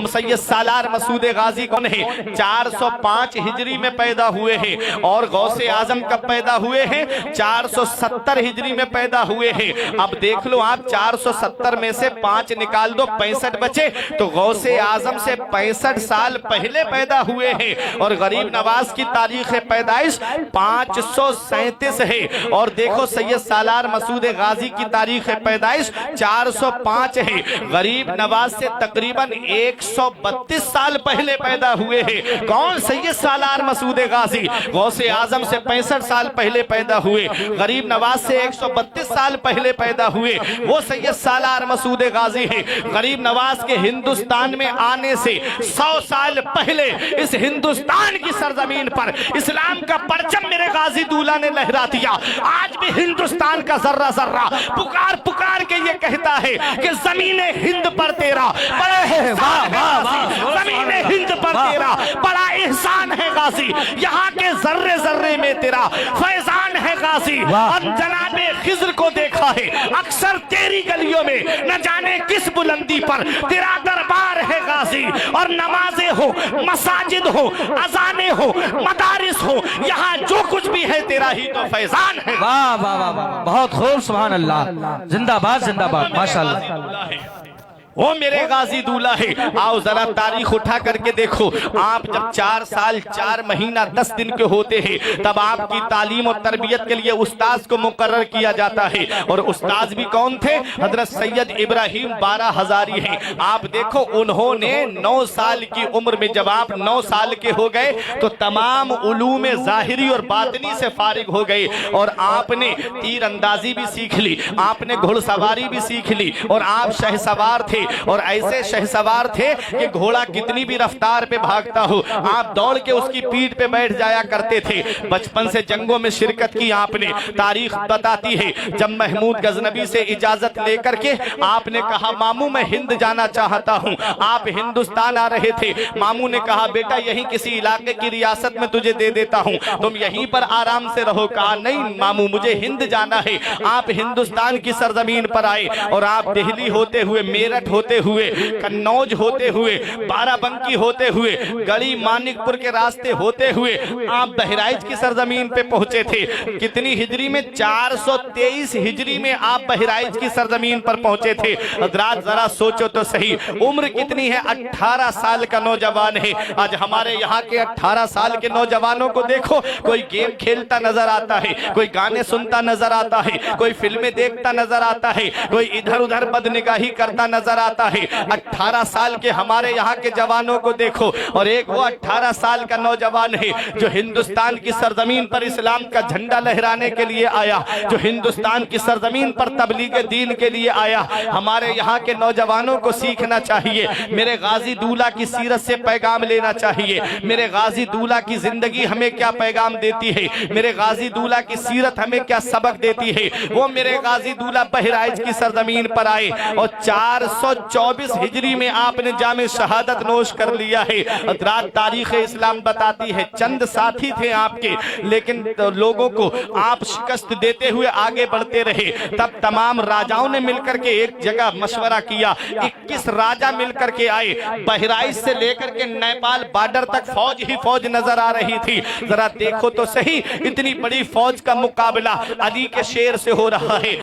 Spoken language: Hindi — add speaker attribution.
Speaker 1: सैयद सालार मसूद गाजी कौन है? 405 हिजरी में पैदा हुए हैं। और गौसे आजम कब पैदा हुए हैं? 470 हिजरी में पैदा हुए हैं। अब देख लो आप, 470 में से 5 निकाल दो, 65 बचे। तो गौसे आजम से 65 साल पहले पैदा हुए हैं। और गरीब नवाज की तारीख पैदाइश 537 है। और देखो सैयद सालार मसूद गाजी की तारीख पैदाइश 405 है। गरीब नवाज से तकरीबन 132 साल पहले पैदा हुए हैं। कौन? सैयद सालार मसूद गाजी। गौसे आजम से 65 साल पहले पैदा हुए, गरीब नवाज से 132 साल पहले पैदा हुए, वो सैयद सालार मसूद गाजी है। गरीब नवाज के हिंदुस्तान में आने से 100 साल पहले इस हिंदुस्तान की सरजमीन पर इस्लाम का परचम मेरे गाजी दूल्हा ने लहरा दिया। आज भी हिंदुस्तान का जर्रा जर्रा पुकार पुकार के ये कहता है कि जमीने हिंद पर तेरा बड़ा एहसान है गाजी, जमीने हिंद पर तेरा बड़ा एहसान है गाजी, यहाँ के जर्रे जर्रे में तेरा फैजान है गाजी। और जनाबे खिज्र को देखा है अक्सर तेरी गलियों में, न जाने किस बुलंदी पर तेरा दरबार है गाजी। और नमाजें हो, मसाजिद हो, अजाने हो, मदारिस हो, यहाँ जो कुछ भी है तेरा ही तो फैजान है।
Speaker 2: वाह वाह वाह वाह, बहुत खूब, सुभान अल्लाह, जिंदाबाद जिंदाबाद, माशाअल्लाह।
Speaker 1: वो मेरे गाजी दूल्हा है। आओ जरा तारीख उठा करके देखो। आप जब 4 साल 4 महीना 10 दिन के होते हैं तब आपकी तालीम और तरबियत के लिए उस्ताद को मुकर्रर किया जाता है। और उस्ताद भी कौन थे? हजरत सैयद इब्राहिम बारा हजारी हैं। आप देखो, उन्होंने 9 साल की उम्र में, जब आप 9 साल के हो गए तो तमाम उलूम ज़ाहिरी और बातिनी से फारिग हो गए। और आपने तीर अंदाजी भी सीख ली, आपने घुड़सवारी भी सीख ली, और आप शहसवार थे। और ऐसे शहसवार थे कि घोड़ा कितनी भी रफ्तार पे भागता हो, आप दौड़ के उसकी पीठ पे बैठ जाया करते थे। बचपन से जंगों में शिरकत की आपने। तारीख बताती है जब महमूद गजनबी से इजाजत लेकर के आपने कहा मामू मैं हिंद जाना चाहता हूँ, आप हिंदुस्तान आ रहे थे। मामू ने कहा बेटा यहीं किसी इलाके की रियासत में तुझे दे देता हूँ, तुम यहीं पर आराम से रहो। कहा नहीं मामू मुझे हिंद जाना है। आप हिंदुस्तान की सरजमीन पर आए और आप दिल्ली होते हुए, मेरठ होते हुए, कन्नौज होते हुए, बाराबंकी होते हुए, गढ़ी मानिकपुर के रास्ते होते हुए आप बहराइच की सरजमीन पे पहुंचे थे। कितनी हिजरी में? 423 हिजरी में आप बहराइच की सरजमीन पर पहुंचे थे। हजरात जरा सोचो तो सही, उम्र कितनी है? 18 साल का नौजवान है। आज हमारे यहाँ के 18 साल के नौजवानों को देखो, कोई गेम खेलता नजर आता है, कोई गाने सुनता नजर आता है, कोई फिल्में देखता नजर आता है, कोई इधर उधर बदनिगाही करता नजर आता है। 18 साल के हमारे यहाँ के जवानों को देखो, और एक वो 18 साल का नौजवान है जो हिंदुस्तान की सरजमीन पर इस्लाम का झंडा लहराने के लिए आया, जो हिंदुस्तान की सरजमीन पर तबलीग दीन के लिए आया। हमारे यहाँ के नौजवानों को सीखना चाहिए, मेरे गाजी दूल्हा की सीरत से पैगाम लेना चाहिए। मेरे गाजी दूल्हा की जिंदगी हमें क्या पैगाम देती है, मेरे गाजी दूल्हा की सीरत हमें क्या सबक देती है। वो मेरे गाजी दूल्हा बहराइच की सरजमीन पर आए और 424 हिजरी में आपने जामे शहादत नोश कर लिया है। रात तारीख इस्लाम बताती है चंद साथी थे आपके, लेकिन लोगों को आप शिकस्त देते हुए आगे बढ़ते रहे। तब तमाम राजाओं ने मिलकर के एक जगह मशवरा किया। 21 राजा मिलकर के आए। बहराइच से लेकर के नेपाल बॉर्डर तक फौज ही फौज नजर आ रही थी। जरा देखो तो सही, इतनी बड़ी फौज का मुकाबला अली के शेर से हो रहा है।